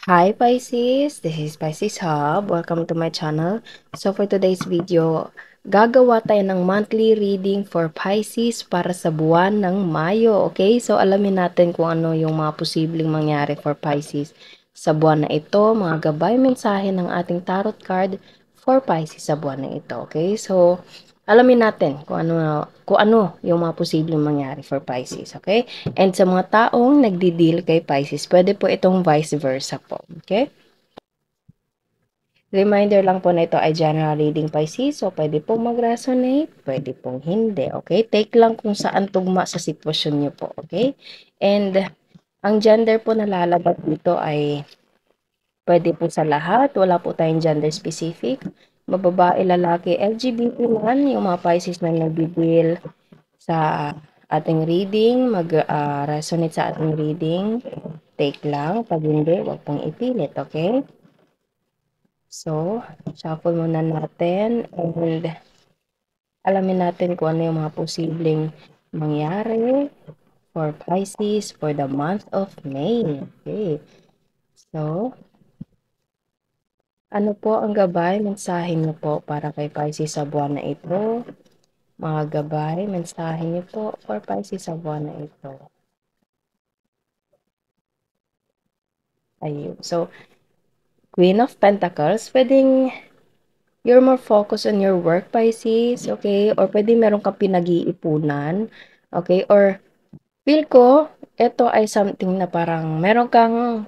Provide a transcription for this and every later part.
Hi Pisces, this is Pisces Hub. Welcome to my channel. So for today's video, gagawa tayo ng monthly reading for Pisces para sa buwan ng Mayo. Okay? So alamin natin kung ano yung mga posibleng mangyari for Pisces sa buwan na ito, mga gabay mensahe ng ating tarot card for Pisces sa buwan na ito. Okay? So alamin natin kung ano yung mga posibleng mangyari for Pisces. Okay? And sa mga taong nagdi-deal kay Pisces, pwede po itong vice versa po. Okay? Reminder lang po na ito ay general reading Pisces, so pwede pong mag-resonate, pwede pong hindi. Okay? Take lang kung saan tugma sa sitwasyon nyo po. Okay? And ang gender po na lalabas dito ay pwede po sa lahat. Wala po tayong gender specific. Mababae, lalaki, LGBT man, yung mga Pisces na nagdi-deal sa ating reading, mag-resonate sa ating reading. Take lang. Pag hindi, wag pong ipilit, okay? So, shuffle muna natin and alamin natin kung ano yung mga posibleng mangyari for Pisces for the month of May. Okay. So, ano po ang gabay, mensahe niyo po para kay Pisces sa buwan na ito? Mga gabay, mensahe niyo po for Pisces sa buwan na ito. Ayun. So, Queen of Pentacles, pwedeng you're more focused on your work, Pisces, okay? Or pwede meron kang pinag-iipunan, okay? Or feel ko, ito ay something na parang meron kang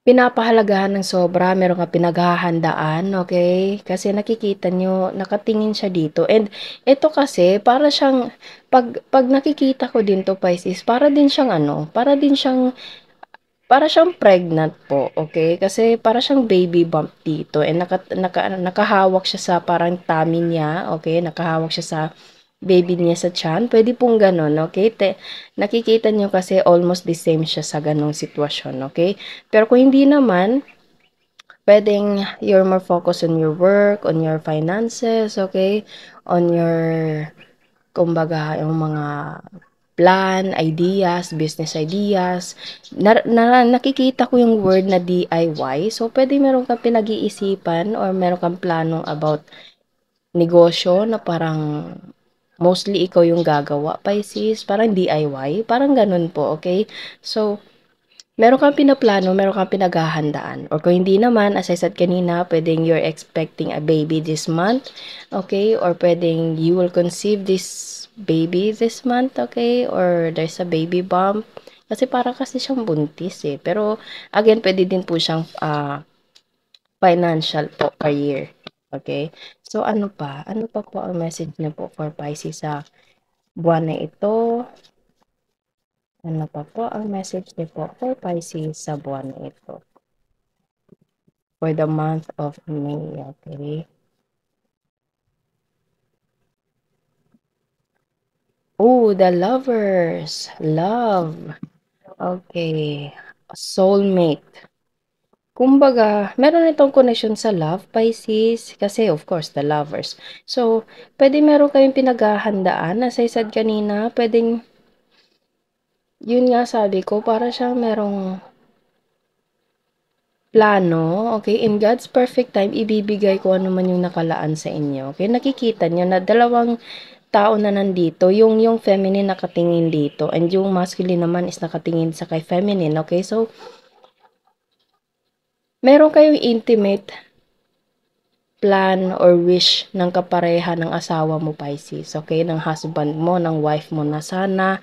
pinapahalagahan ng sobra, meron kang pinaghahandaan, okay? Kasi nakikita nyo, nakatingin siya dito. And ito kasi, para siyang, pag nakikita ko din to, Pisces, para siyang pregnant po, okay? Kasi para siyang baby bump dito. And nakahawak siya sa parang tummy niya, okay? Nakahawak siya sa baby niya sa tiyan. Pwede pong ganun, okay? Nakikita niyo kasi almost the same siya sa ganong sitwasyon, okay? Pero kung hindi naman, pwedeng you're more focused on your work, on your finances, okay? On your, kumbaga, yung mga plan, ideas, business ideas. Nakikita ko yung word na DIY. So, pwede meron kang pinag-iisipan or meron kang planong about negosyo na parang mostly ikaw yung gagawa, Pisces. Parang DIY. Parang ganun po, okay? So, meron kang pinaplano, meron kang pinaghahandaan. Or kung hindi naman, as I said kanina, pwedeng you're expecting a baby this month, okay? Or pwedeng you will conceive this baby this month, okay? Or there's a baby bump. Kasi para kasi siyang buntis eh. Pero, again, pwede din po siyang financial po career. Okay? So, ano pa? Ano pa po ang message niyo po for Pisces sa buwan na ito? Ano pa po ang message niyo po for Pisces sa buwan na ito? For the month of May, okay? Oh, the lovers. Love. Okay. Soulmate. Kumbaga, meron itong connection sa love, Pisces, kasi of course, the lovers. So, pwede meron kayong pinaghahandaan, as I said kanina, pwedeng, yun nga sabi ko, para siyang merong plano, okay? In God's perfect time, ibibigay ko ano man yung nakalaan sa inyo. Okay? Nakikita nyo na dalawang tao na nandito, yung feminine nakatingin dito, and yung masculine naman is nakatingin sa kay feminine, okay? So, meron kayong intimate plan or wish ng kapareha ng asawa mo, Pisces, okay? Ng husband mo, ng wife mo na sana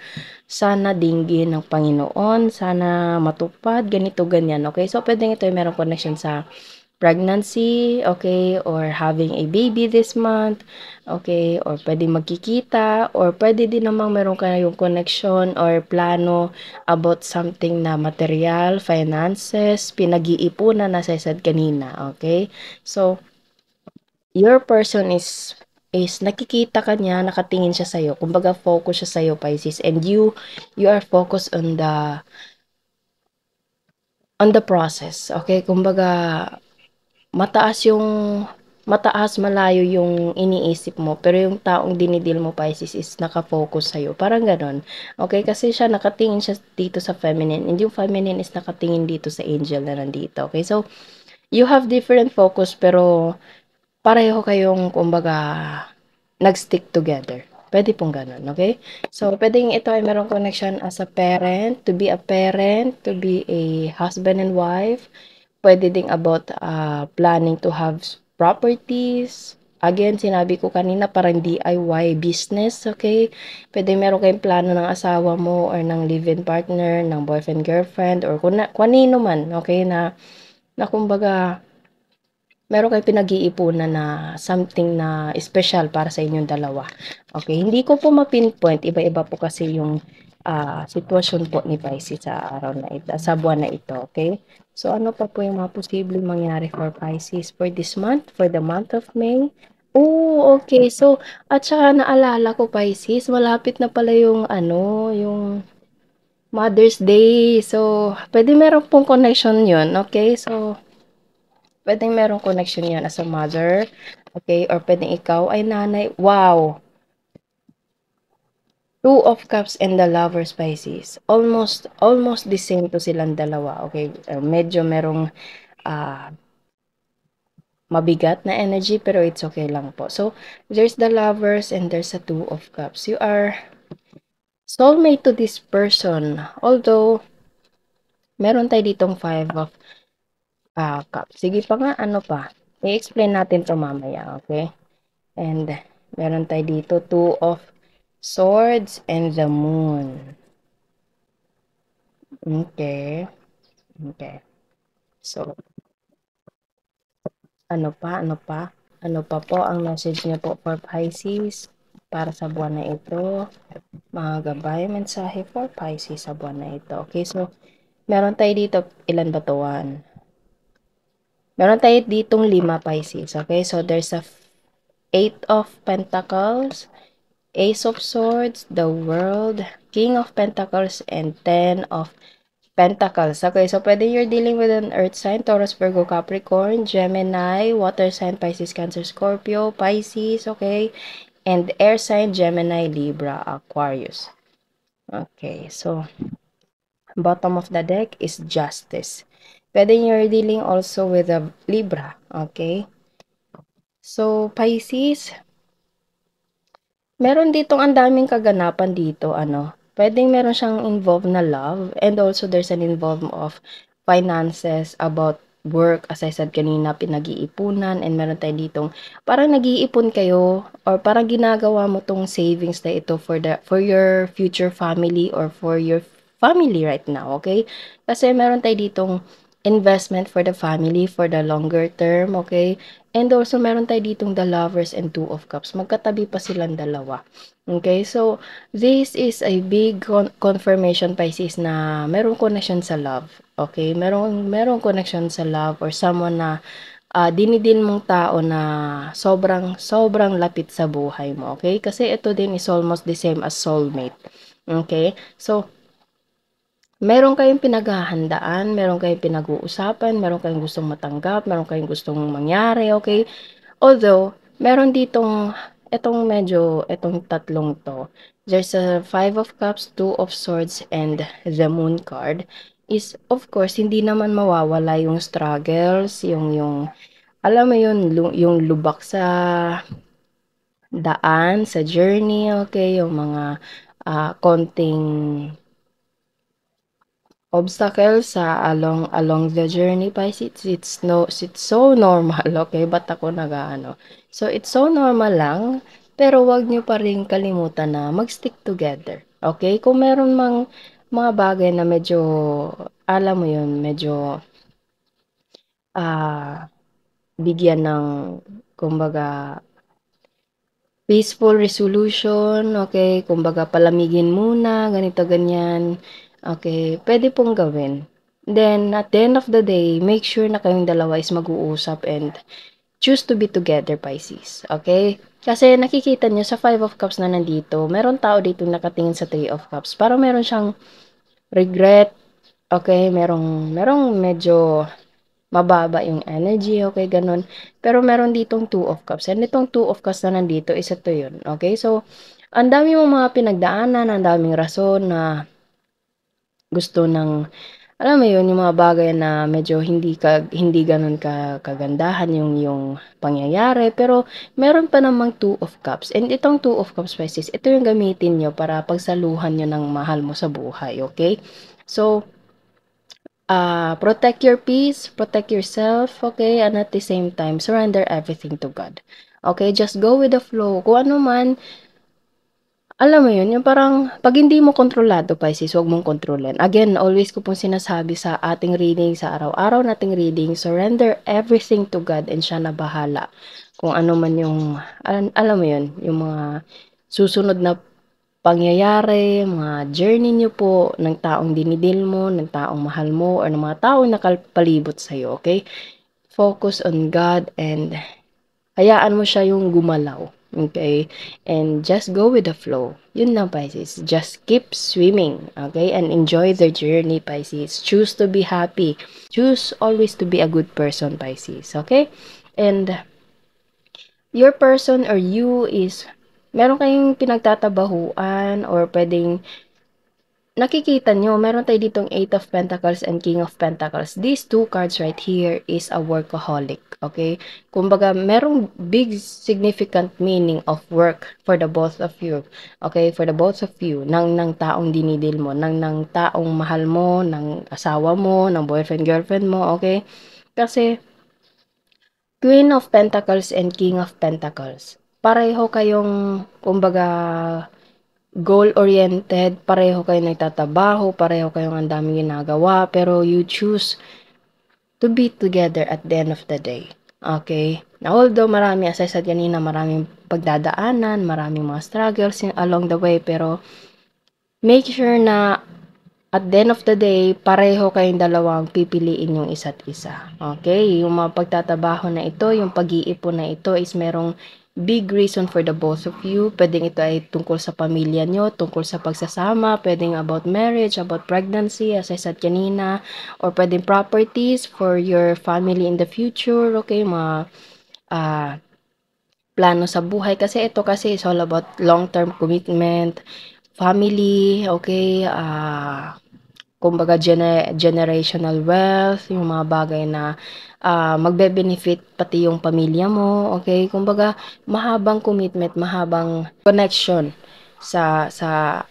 dinggin ng Panginoon, sana matupad, ganito, ganyan, okay? So, pwedeng ito yung merong connection sa pregnancy, okay, or having a baby this month, okay, or pwede magkikita, or pwede din namang meron kayong connection or plano about something na material, finances, pinag-iipunan na sa said kanina, okay? So, your person is nakikita ka niya, nakatingin siya sa'yo, kumbaga focus siya sa'yo, Pisces, and you are focused on the process, okay? Kumbaga, mataas yung mataas, malayo yung iniisip mo, pero yung taong dinidil mo, Pisces, is naka-focus sa'yo. Parang gano'n. Okay? Kasi siya, nakatingin siya dito sa feminine, and yung feminine is nakatingin dito sa angel na nandito. Okay? So, you have different focus, pero pareho kayong, kumbaga, nag-stick together. Pwede pong gano'n, okay? So, pwedeng ito ay merong connection as a parent, to be a husband and wife. Pwede ding about planning to have properties. Again, sinabi ko kanina, parang DIY business, okay? Pwede meron kayong plano ng asawa mo or ng live-in partner, ng boyfriend, girlfriend, or kanino man, okay, na kumbaga, meron kayong pinag-iipunan na something na special para sa inyong dalawa. Okay, hindi ko po ma-pinpoint, iba-iba po kasi yung sitwasyon po ni Pisces sa araw na ito, sa buwan na ito, okay? So, ano pa po yung mga posibleng mangyari for Pisces for this month, for the month of May? Oh, okay. So, at saka naalala ko, Pisces, malapit na pala yung yung Mother's Day. So, pwede meron pong connection yun, okay? So, puwedeng merong connection 'yan as a mother, okay, or puwedeng ikaw ay nanay. Wow! Two of Cups and the Lover, Pisces. Almost the same to silang dalawa, okay? Medyo merong, ah, mabigat na energy pero it's okay lang po. So, there's the Lovers and there's a Two of Cups. You are soulmate to this person, although meron tayo ditong Five of, Cups. Sige pa nga, ano pa, i-explain natin 'to mamaya, okay? And meron tayo dito Two of Swords and the Moon. Okay. Okay. So, ano pa, ano pa? Ano pa po ang message niyo po for Pisces para sa buwan na ito? Mga gabay, mensahe for Pisces sa buwan na ito. Okay, so, meron tayo dito, ilan ba to? One. Meron tayo ditong 5 Pisces. Okay, so there's a Eight of Pentacles, Ace of Swords, the World, King of Pentacles, and Ten of Pentacles. Okay, so pwede you're dealing with an Earth sign, Taurus, Virgo, Capricorn, Gemini, Water sign, Pisces, Cancer, Scorpio, Pisces, okay, and Air sign, Gemini, Libra, Aquarius. Okay, so bottom of the deck is Justice. Pwede you're dealing also with a Libra, okay? So, Pisces, meron ditong ang daming kaganapan dito, puwedeng meron siyang involved na love and also there's an involved of finances, about work, as I said kanina, pinag-iipunan and meron tayo ditong parang nag-iipon kayo or parang ginagawa mo 'tong savings na ito for your future family or for your family right now, okay? Kasi meron tayo ditong investment for the family for the longer term, okay? And also meron tayo ditong the Lovers and Two of Cups. Magkatabi pa silang dalawa. Okay? So, this is a big confirmation, Pisces, na merong connection sa love. Okay? Merong connection sa love or someone na dinidin mong tao na sobrang lapit sa buhay mo. Okay? Kasi ito din is almost the same as soulmate. Okay? So, meron kayong pinaghahandaan, meron kayong pinag-uusapan, meron kayong gustong matanggap, meron kayong gustong mangyari, okay? Although, meron ditong etong tatlong 'to. There's a Five of Cups, Two of Swords, and the Moon card is of course hindi naman mawawala yung struggles, yung alam mo yun, yung lubak sa daan, sa journey, okay? Yung mga konting obstacles sa along the journey, Pisces. It's so normal, okay? Ba't ako nag-aano? So, it's so normal lang, pero wag niyo pa rin kalimutan na mag-stick together, okay? Kung meron mang mga bagay na medyo, alam mo yun, medyo, ah, bigyan ng, kumbaga, peaceful resolution, okay? Kumbaga, palamigin muna, ganito, ganyan. Okay, pwede pong gawin. Then, at the end of the day, make sure na kayong dalawa is mag-uusap and choose to be together, Pisces. Okay? Kasi nakikita nyo sa Five of Cups na nandito, meron tao dito nakatingin sa Three of Cups. Parang meron siyang regret, okay? Merong medyo mababa yung energy, okay, ganun. Pero meron ditong Two of Cups, and itong Two of Cups na nandito, isa to yun, okay? So, ang dami mong mga pinagdaanan, ang daming rason na gusto ng, alam mo yun, yung mga bagay na medyo hindi gano'n kagandahan yung pangyayari, pero meron pa namang Two of Cups, and itong Two of Cups, Pisces, ito yung gamitin niyo para pagsaluhan niyo ng mahal mo sa buhay, okay? So, protect your peace, protect yourself, okay? And at the same time, surrender everything to God. Okay, just go with the flow. Kung ano man, alam mo yun, yung parang 'pag hindi mo kontrolado, Pisces, huwag mong kontrolin. Again, always ko pong sinasabi sa ating reading, sa araw-araw nating reading, surrender everything to God and siya na bahala. Kung ano man yung, alam mo yun, yung mga susunod na pangyayari, mga journey niyo po ng taong dinidil mo, ng taong mahal mo, or ng mga taong nakapalibot sa'yo, okay? Focus on God and hayaan mo siya yung gumalaw, okay? And just go with the flow. Yun lang, Pisces. Just keep swimming, okay? And enjoy the journey, Pisces. Choose to be happy. Choose always to be a good person, Pisces, okay? And your person or you is, meron kayong pinagtatabahuan or pwedeng nakikita nyo, meron tayo ditong Eight of Pentacles and King of Pentacles. These two cards right here is a workaholic, okay? Kumbaga, merong big significant meaning of work for the both of you, okay? For the both of you, ng taong dinidil mo, ng taong mahal mo, ng asawa mo, ng boyfriend, girlfriend mo, okay? Kasi, Queen of Pentacles and King of Pentacles, pareho kayong, kumbaga, goal-oriented, pareho kayo nagtatrabaho, pareho kayong ang daming ginagawa, pero you choose to be together at the end of the day. Okay? Now, although marami, as I said kanina, maraming pagdadaanan, maraming mga struggles along the way, pero make sure na at the end of the day, pareho kayong dalawang pipiliin yung isa't isa. Okay? Yung mga pagtatabaho na ito, yung pag-iipon na ito is merong big reason for the both of you. Pwedeng ito ay tungkol sa pamilya nyo, tungkol sa pagsasama, pwedeng about marriage, about pregnancy, as I said kanina, or pwedeng properties for your family in the future. Okay? Mga ah plano sa buhay. Kasi ito kasi is all about long-term commitment, family, okay? Kumbaga generational wealth, yung mga bagay na magbe-benefit pati yung pamilya mo, okay? Kumbaga mahabang commitment, mahabang connection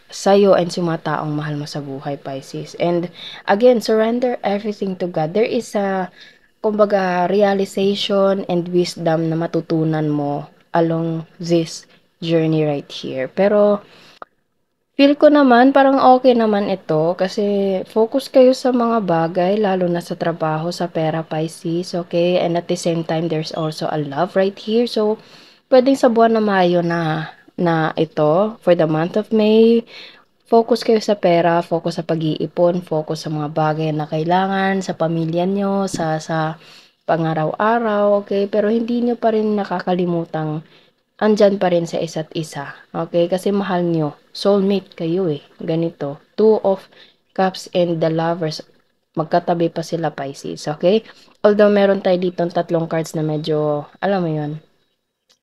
sa'yo and sa mga taong mahal mo sa buhay, Pisces. And again, surrender everything to God. There is a, kumbaga, realization and wisdom na matutunan mo along this journey right here. Pero feel ko naman parang okay naman ito kasi focus kayo sa mga bagay lalo na sa trabaho, sa pera, Pisces, okay? And at the same time, there's also a love right here. So, pwedeng sa buwan na Mayo na ito, for the month of May, focus kayo sa pera, focus sa pag-iipon, focus sa mga bagay na kailangan, sa pamilya nyo, sa pangaraw-araw, okay? Pero hindi nyo pa rin nakakalimutang andyan pa rin sa isa't isa. Okay? Kasi mahal nyo. Soulmate kayo eh. Ganito. Two of Cups and the Lovers. Magkatabi pa sila, Pisces. Okay? Although meron tayo ditong tatlong cards na medyo, alam mo yun,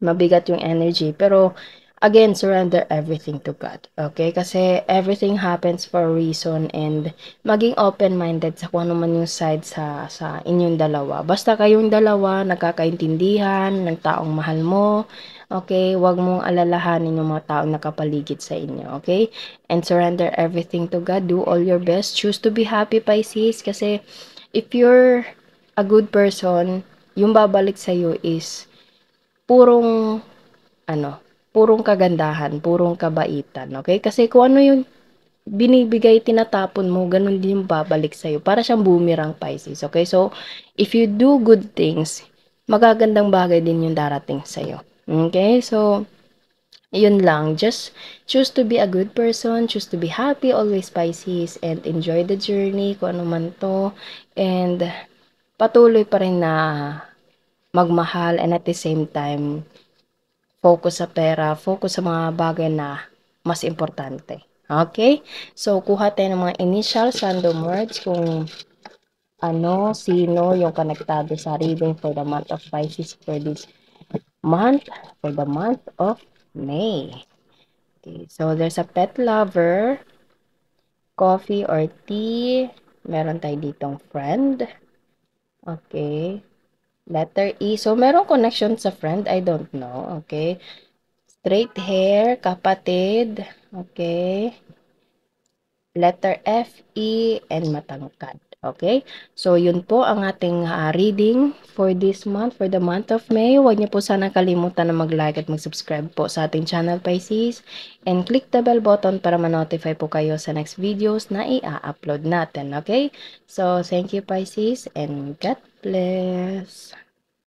mabigat yung energy. Pero, again, surrender everything to God. Okay? Kasi everything happens for a reason and maging open-minded sa kung ano man yung side sa inyong dalawa. Basta kayong dalawa, nagkakaintindihan ng taong mahal mo. Okay? Huwag mong alalahanin yung mga taong nakapaligid sa inyo. Okay? And surrender everything to God. Do all your best. Choose to be happy, Pisces. Kasi if you're a good person, yung babalik sa'yo is purong ano, purong kagandahan, purong kabaitan, okay? Kasi kung ano yung binibigay, tinatapon mo, ganun din yung babalik sa'yo. Para siyang boomerang, Pisces, okay? So, if you do good things, magagandang bagay din yung darating sa'yo. Okay? So, yun lang. Just choose to be a good person, choose to be happy, always, Pisces, and enjoy the journey, kung ano man to. And, patuloy pa rin na magmahal and at the same time, focus sa pera, focus sa mga bagay na mas importante. Okay? So, kuha tayo ng mga initials, random words, kung sino yung konektado sa reading for the month of Pisces for this month, for the month of May. Okay, so there's a pet lover, coffee or tea, meron tayo ditong friend, okay, letter E, so meron connection sa friend, I don't know, okay, straight hair, kapatid, okay, letter F, E, and matangkad. Okay? So, yun po ang ating reading for this month, for the month of May. Huwag niyo po sana kalimutan na mag-like at mag-subscribe po sa ating channel, Pisces. And click the bell button para ma-notify po kayo sa next videos na i-upload natin. Okay? So, thank you, Pisces, and God bless.